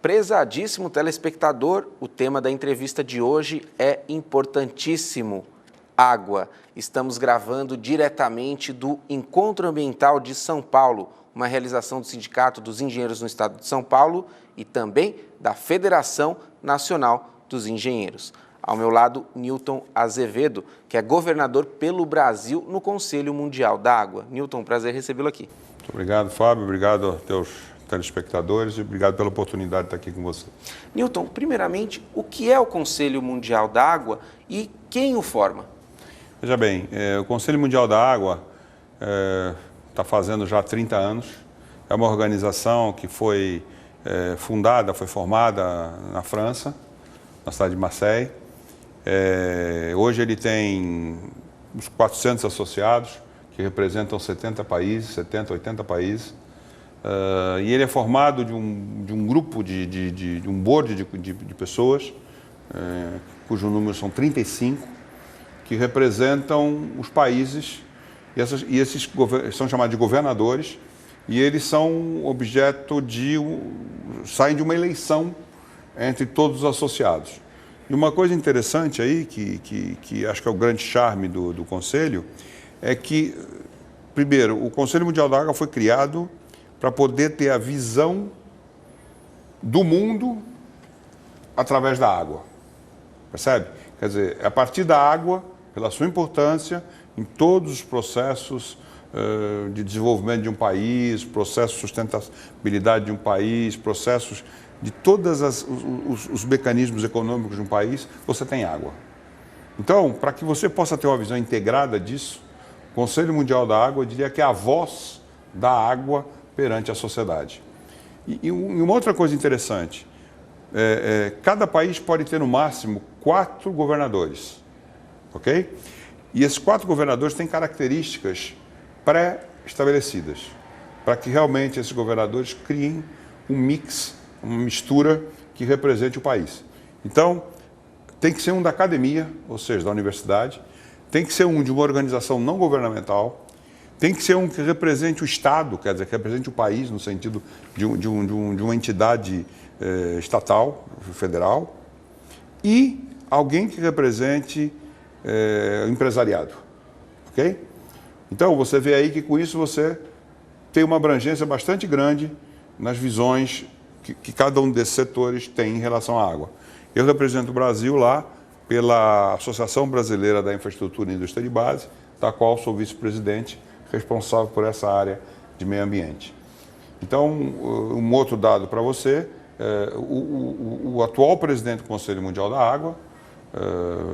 Prezadíssimo telespectador, o tema da entrevista de hoje é importantíssimo: água. Estamos gravando diretamente do Encontro Ambiental de São Paulo, uma realização do Sindicato dos Engenheiros no Estado de São Paulo e também da Federação Nacional dos Engenheiros. Ao meu lado, Newton Azevedo, que é governador pelo Brasil no Conselho Mundial da Água. Newton, prazer recebê-lo aqui. Muito obrigado, Fábio. Obrigado aos teus telespectadores e obrigado pela oportunidade de estar aqui com você. Newton, primeiramente, o que é o Conselho Mundial da Água e quem o forma? Veja bem, o Conselho Mundial da Água está fazendo já 30 anos. É uma organização que foi foi formada na França, na cidade de Marseille. Hoje ele tem uns 400 associados, que representam 70 países, 70, 80 países. E ele é formado de um grupo, de um board de pessoas, cujo número são 35, que representam os países, e esses são chamados de governadores, e eles são objeto saem de uma eleição entre todos os associados. E uma coisa interessante aí, que acho que é o grande charme do Conselho, é que, primeiro, o Conselho Mundial da Água foi criado para poder ter a visão do mundo através da água. Percebe? Quer dizer, é a partir da água, pela sua importância, em todos os processos de desenvolvimento de um país, processos de sustentabilidade de um país, processos de todos os mecanismos econômicos de um país, você tem água. Então, para que você possa ter uma visão integrada disso, o Conselho Mundial da Água, eu diria que é a voz da água perante a sociedade. E uma outra coisa interessante, cada país pode ter no máximo 4 governadores, ok? E esses 4 governadores têm características pré-estabelecidas, para que realmente esses governadores criem um mix, uma mistura que represente o país. Então, tem que ser um da academia, ou seja, da universidade, tem que ser um de uma organização não governamental, tem que ser um que represente o Estado, quer dizer, que represente o país no sentido de uma entidade estatal, federal, e alguém que represente o empresariado, ok? Então, você vê aí que com isso você tem uma abrangência bastante grande nas visões que cada um desses setores tem em relação à água. Eu represento o Brasil lá pela Associação Brasileira da Infraestrutura e Indústria de Base, da qual sou vice-presidente, responsável por essa área de meio ambiente. Então, um outro dado para você, o atual presidente do Conselho Mundial da Água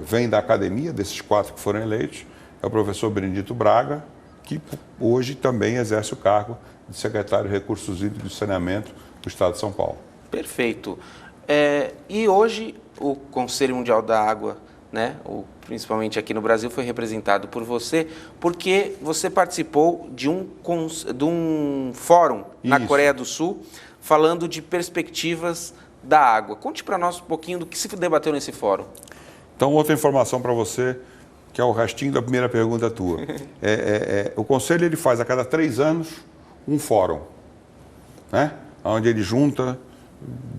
vem da academia, desses 4 que foram eleitos, é o professor Benedito Braga, que hoje também exerce o cargo de secretário de Recursos Hídricos e Saneamento do Estado de São Paulo. Perfeito. E hoje o Conselho Mundial da Água, né, principalmente aqui no Brasil, foi representado por você, porque você participou de um fórum na Coreia do Sul, falando de perspectivas da água. Conte para nós um pouquinho do que se debateu nesse fórum. Então, outra informação para você, que é o restinho da primeira pergunta tua. O Conselho ele faz a cada 3 anos um fórum, né, onde ele junta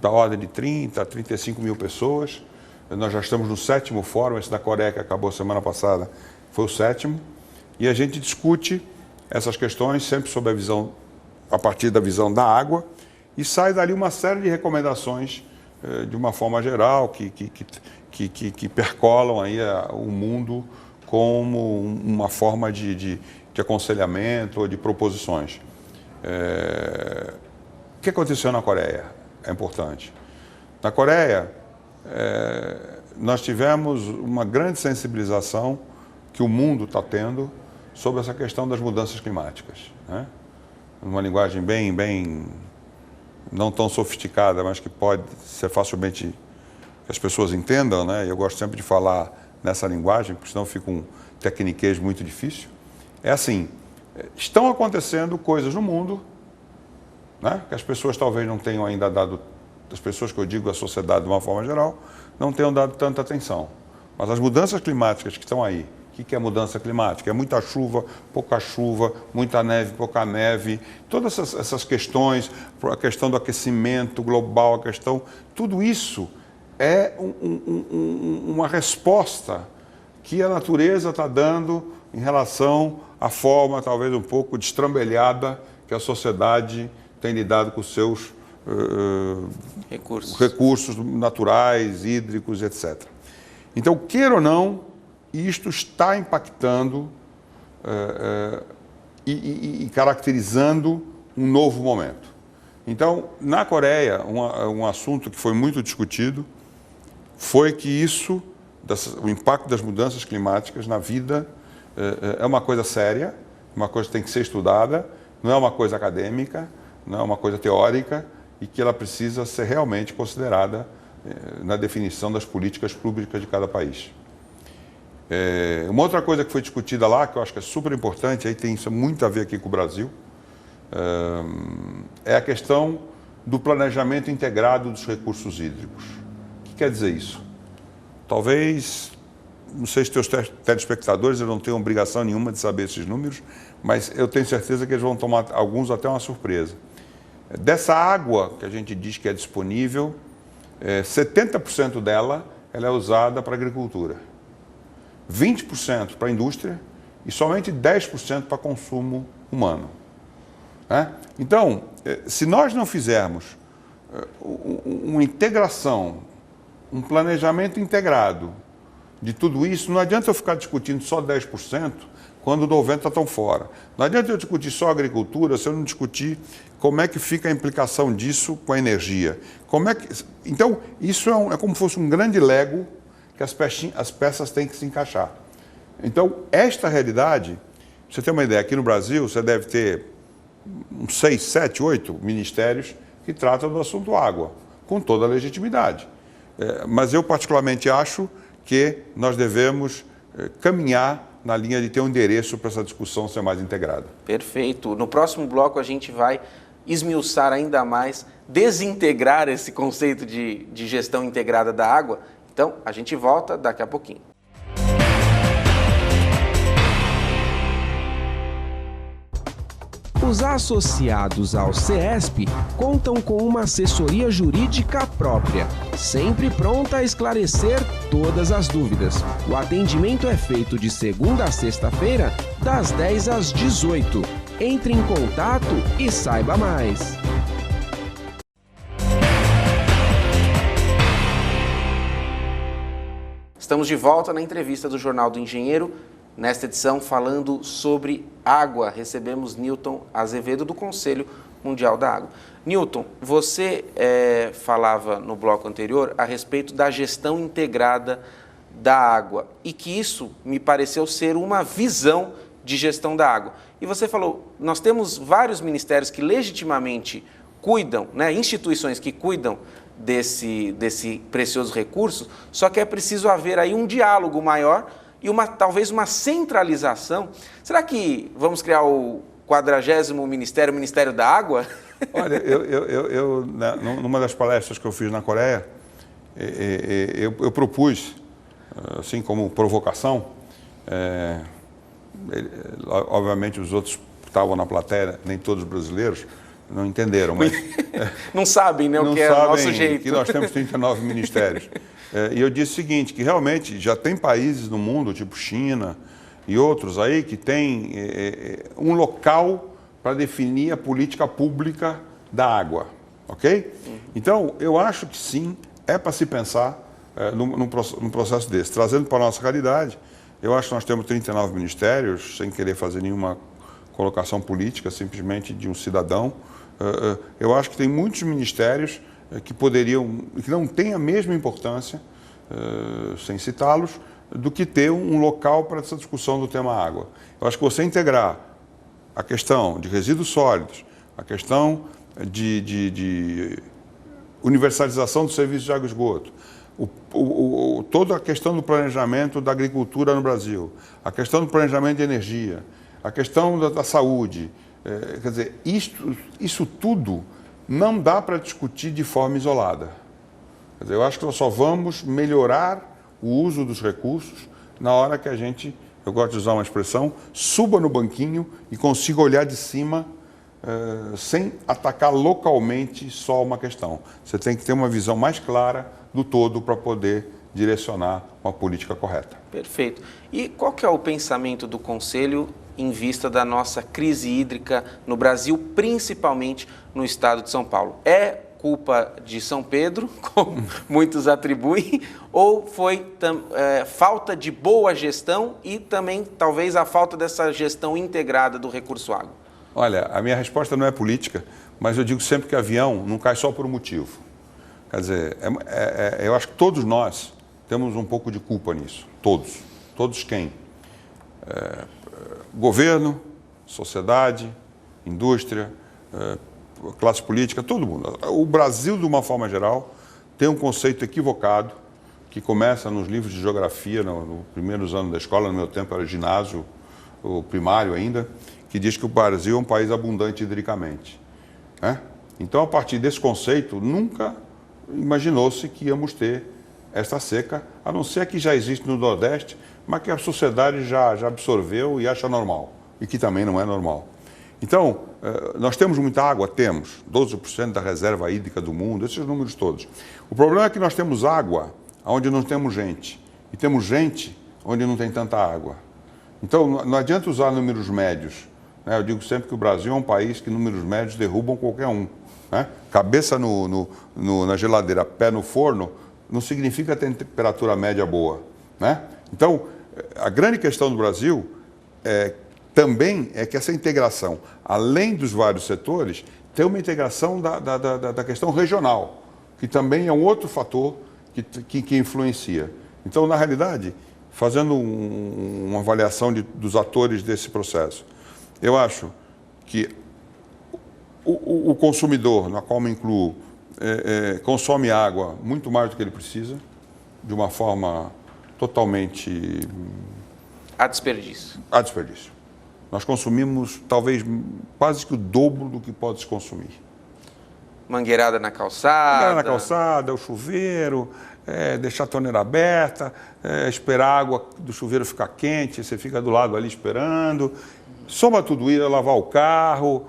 da ordem de 30 a 35 mil pessoas. Nós já estamos no 7º fórum, esse da Coreia que acabou semana passada foi o 7º, e a gente discute essas questões sempre sob a partir da visão da água, e sai dali uma série de recomendações de uma forma geral que percolam aí o mundo como uma forma de aconselhamento ou de proposições. O que aconteceu na Coreia é importante. Na Coreia, nós tivemos uma grande sensibilização que o mundo está tendo sobre essa questão das mudanças climáticas, né? Uma linguagem bem não tão sofisticada, mas que pode ser facilmente que as pessoas entendam, né? Eu gosto sempre de falar nessa linguagem, porque senão fica um tecniquez muito difícil. É assim, estão acontecendo coisas no mundo, né, que as pessoas talvez não tenham ainda dado, as pessoas que eu digo, a sociedade de uma forma geral, não tenham dado tanta atenção. Mas as mudanças climáticas que estão aí, O que é mudança climática? É muita chuva, muita neve, pouca neve, todas essas questões, a questão do aquecimento global, tudo isso é uma resposta que a natureza está dando em relação à forma, talvez um pouco destrambelhada, que a sociedade tem lidado com os seus recursos naturais, hídricos, etc. Então, queira ou não, isto está impactando e caracterizando um novo momento. Então, na Coreia, um assunto que foi muito discutido foi que o impacto das mudanças climáticas na vida é uma coisa séria, uma coisa que tem que ser estudada, não é uma coisa acadêmica, não é uma coisa teórica, e que ela precisa ser realmente considerada na definição das políticas públicas de cada país. Uma outra coisa que foi discutida lá, que eu acho que é super importante, aí tem isso muito a ver aqui com o Brasil, é a questão do planejamento integrado dos recursos hídricos. O que quer dizer isso? Talvez, não sei se teus telespectadores não têm obrigação nenhuma de saber esses números, mas eu tenho certeza que eles vão tomar alguns até uma surpresa. Dessa água que a gente diz que é disponível, 70% dela ela é usada para a agricultura, 20% para a indústria e somente 10% para consumo humano. Então, se nós não fizermos uma integração, um planejamento integrado de tudo isso, não adianta eu ficar discutindo só 10% quando 90% estão fora. Não adianta eu discutir só agricultura se eu não discutir como é que fica a implicação disso com a energia. Então, isso é como se fosse um grande Lego que as peças têm que se encaixar. Então, esta realidade, pra você ter uma ideia, aqui no Brasil você deve ter uns 6, 7, 8 ministérios que tratam do assunto água, com toda a legitimidade. Mas eu particularmente acho que nós devemos caminhar na linha de ter um endereço para essa discussão ser mais integrada. Perfeito. No próximo bloco a gente vai esmiuçar ainda mais, desintegrar esse conceito de gestão integrada da água. Então, a gente volta daqui a pouquinho. Os associados ao CESP contam com uma assessoria jurídica própria, sempre pronta a esclarecer todas as dúvidas. O atendimento é feito de segunda a sexta-feira, das 10 às 18. Entre em contato e saiba mais. Estamos de volta na entrevista do Jornal do Engenheiro. Nesta edição, falando sobre água, recebemos Newton Azevedo, do Conselho Mundial da Água. Newton, você falava no bloco anterior a respeito da gestão integrada da água e que isso me pareceu ser uma visão de gestão da água. E você falou, nós temos vários ministérios que legitimamente cuidam, instituições que cuidam desse precioso recurso, só que é preciso haver aí um diálogo maior e talvez uma centralização. Será que vamos criar o 40º ministério, o Ministério da Água? Olha, eu numa das palestras que eu fiz na Coreia, eu propus, assim como provocação, obviamente os outros que estavam na plateia, nem todos brasileiros, não entenderam, mas... não sabem, o que é o nosso jeito. Que nós temos 39 ministérios. E eu disse o seguinte, que realmente já tem países no mundo, tipo China e outros aí, que tem um local para definir a política pública da água, ok? Então, eu acho que sim, é para se pensar num processo desse. Trazendo para a nossa realidade, eu acho que nós temos 39 ministérios, sem querer fazer nenhuma colocação política, simplesmente de um cidadão. Eu acho que tem muitos ministérios que que não têm a mesma importância, sem citá-los, do que ter um local para essa discussão do tema água. Eu acho que você integrar a questão de resíduos sólidos, a questão de universalização do serviço de água e esgoto, toda a questão do planejamento da agricultura no Brasil, a questão do planejamento de energia, a questão da saúde, quer dizer, isso tudo não dá para discutir de forma isolada. Quer dizer, eu acho que nós só vamos melhorar o uso dos recursos na hora que a gente eu gosto de usar uma expressão, suba no banquinho e consiga olhar de cima sem atacar localmente só uma questão. Você tem que ter uma visão mais clara do todo para poder direcionar uma política correta. Perfeito. E qual que é o pensamento do Conselho em vista da nossa crise hídrica no Brasil, principalmente no estado de São Paulo? É culpa de São Pedro, como muitos atribuem, ou foi falta de boa gestão e também talvez a falta dessa gestão integrada do recurso água? Olha, a minha resposta não é política, mas eu digo sempre que avião não cai só por um motivo. Quer dizer, eu acho que todos nós temos um pouco de culpa nisso. Todos. Todos quem? Governo, sociedade, indústria, classe política, todo mundo. O Brasil, de uma forma geral, tem um conceito equivocado que começa nos livros de geografia, nos primeiros anos da escola, no meu tempo era ginásio, o primário ainda, que diz que o Brasil é um país abundante hidricamente. Então, a partir desse conceito, nunca imaginou-se que íamos ter esta seca, a não ser que já existe no Nordeste, mas que a sociedade já absorveu e acha normal, e que também não é normal. Então, nós temos muita água? Temos. 12% da reserva hídrica do mundo, esses números todos. O problema é que nós temos água onde não temos gente, e temos gente onde não tem tanta água. Então, não adianta usar números médios. Eu digo sempre que o Brasil é um país que números médios derrubam qualquer um. Cabeça na geladeira, pé no forno, não significa ter temperatura média boa. Então, a grande questão do Brasil também é que essa integração, além dos vários setores, tem uma integração da questão regional, que também é um outro fator que influencia. Então, na realidade, fazendo uma avaliação dos atores desse processo, eu acho que o consumidor, na qual me incluo, consome água muito mais do que ele precisa, de uma forma totalmente... Há desperdício. Há desperdício. Nós consumimos talvez quase que o dobro do que pode se consumir. Mangueirada na calçada. Mangueirada na calçada, o chuveiro, deixar a torneira aberta, esperar a água do chuveiro ficar quente, você fica do lado ali esperando. Soma tudo isso, lavar o carro,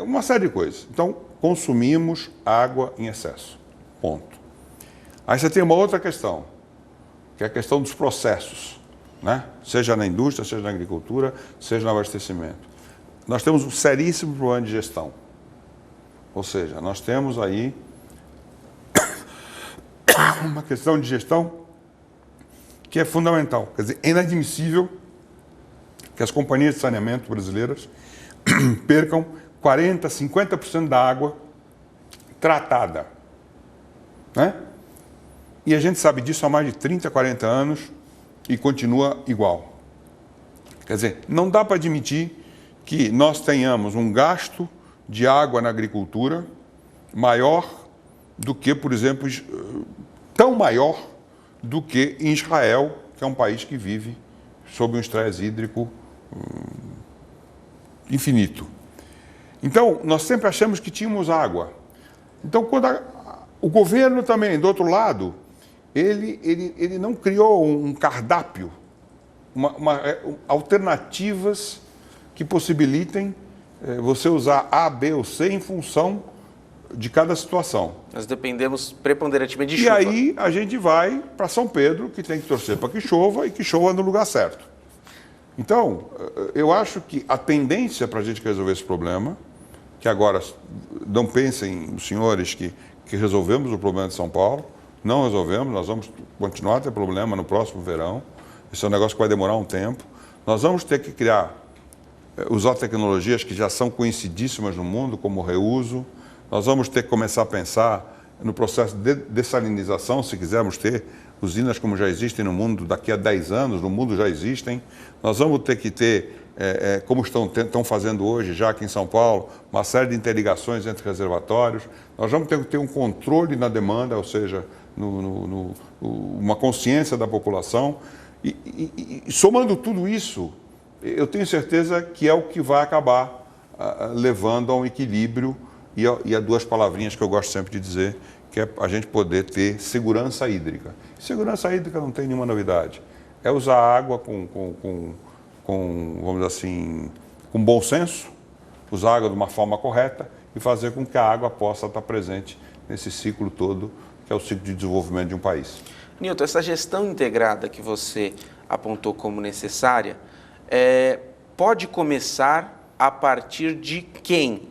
uma série de coisas. Então, consumimos água em excesso. Ponto. Aí você tem uma outra questão, que é a questão dos processos, seja na indústria, seja na agricultura, seja no abastecimento. Nós temos um seríssimo problema de gestão. Ou seja, nós temos aí uma questão de gestão que é fundamental. Quer dizer, é inadmissível que as companhias de saneamento brasileiras percam 40%, 50% da água tratada. E a gente sabe disso há mais de 30, 40 anos e continua igual. Quer dizer, não dá para admitir que nós tenhamos um gasto de água na agricultura maior do que, por exemplo, tão maior do que em Israel, que é um país que vive sob um estresse hídrico infinito. Então, nós sempre achamos que tínhamos água. Então, quando o governo também, do outro lado, ele não criou um cardápio, alternativas que possibilitem você usar A, B ou C em função de cada situação. Nós dependemos preponderantemente de chuva. chuva. E aí a gente vai para São Pedro, que tem que torcer para que chova e que chova no lugar certo. Então, eu acho que a tendência para a gente resolver esse problema, que agora não pensem os senhores que resolvemos o problema de São Paulo, não resolvemos, nós vamos continuar a ter problema no próximo verão, esse é um negócio que vai demorar um tempo, nós vamos ter que usar tecnologias que já são conhecidíssimas no mundo, como o reuso, nós vamos ter que começar a pensar no processo de dessalinização, se quisermos ter usinas como já existem no mundo daqui a 10 anos, no mundo já existem, nós vamos ter que ter, como estão fazendo hoje já aqui em São Paulo, uma série de interligações entre reservatórios, nós vamos ter que ter um controle na demanda, ou seja, uma consciência da população, e somando tudo isso, eu tenho certeza que é o que vai acabar levando a um equilíbrio e a duas palavrinhas que eu gosto sempre de dizer, que é a gente poder ter segurança hídrica. Segurança hídrica não tem nenhuma novidade. é usar a água com, vamos dizer assim, com bom senso, usar a água de uma forma correta e fazer com que a água possa estar presente nesse ciclo todo, que é o ciclo de desenvolvimento de um país. Nilton, essa gestão integrada que você apontou como necessária, pode começar a partir de quem?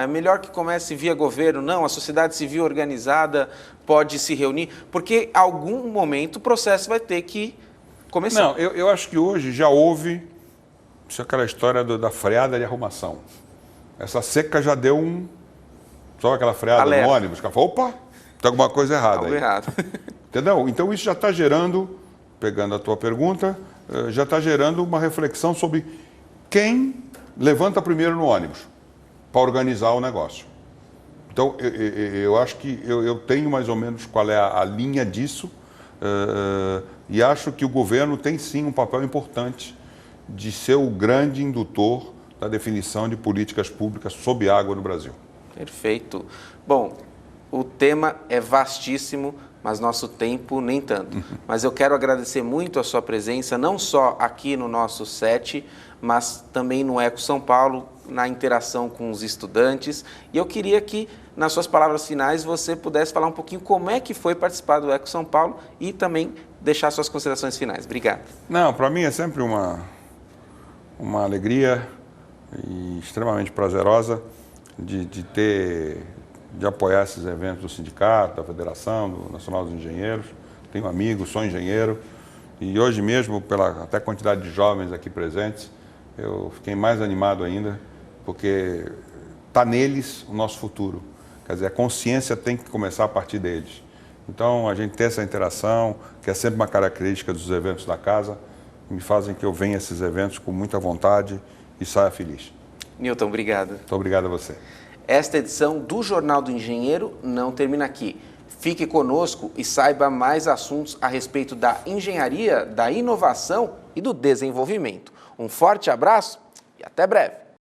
É melhor que comece via governo? Não, a sociedade civil organizada pode se reunir, porque em algum momento o processo vai ter que começar. Não, eu acho que hoje já houve, isso é aquela história da freada de arrumação. Essa seca já deu só aquela freada no ônibus, que ela falou, opa, tem alguma coisa errada aí. Errado. Entendeu? Então isso já está gerando, pegando a tua pergunta, já está gerando uma reflexão sobre quem levanta primeiro no ônibus para organizar o negócio. Então eu acho que eu tenho mais ou menos qual é a linha disso e acho que o governo tem sim um papel importante de ser o grande indutor da definição de políticas públicas sobre água no Brasil. Perfeito. Bom, o tema é vastíssimo, mas nosso tempo nem tanto. Mas eu quero agradecer muito a sua presença, não só aqui no nosso set, mas também no Eco São Paulo, na interação com os estudantes. E eu queria que, nas suas palavras finais, você pudesse falar um pouquinho como é que foi participar do Eco São Paulo e também deixar suas considerações finais. Obrigado. Não, para mim é sempre uma alegria e extremamente prazerosa de apoiar esses eventos do sindicato, da Federação, do Nacional dos Engenheiros. Tenho amigos, sou engenheiro e hoje mesmo, pela até quantidade de jovens aqui presentes, eu fiquei mais animado ainda, porque está neles o nosso futuro. Quer dizer, a consciência tem que começar a partir deles. Então, a gente ter essa interação, que é sempre uma característica dos eventos da casa, me fazem que eu venha a esses eventos com muita vontade e saia feliz. Nilton, obrigado. Muito obrigado a você. Esta edição do Jornal do Engenheiro não termina aqui. Fique conosco e saiba mais assuntos a respeito da engenharia, da inovação e do desenvolvimento. Um forte abraço e até breve.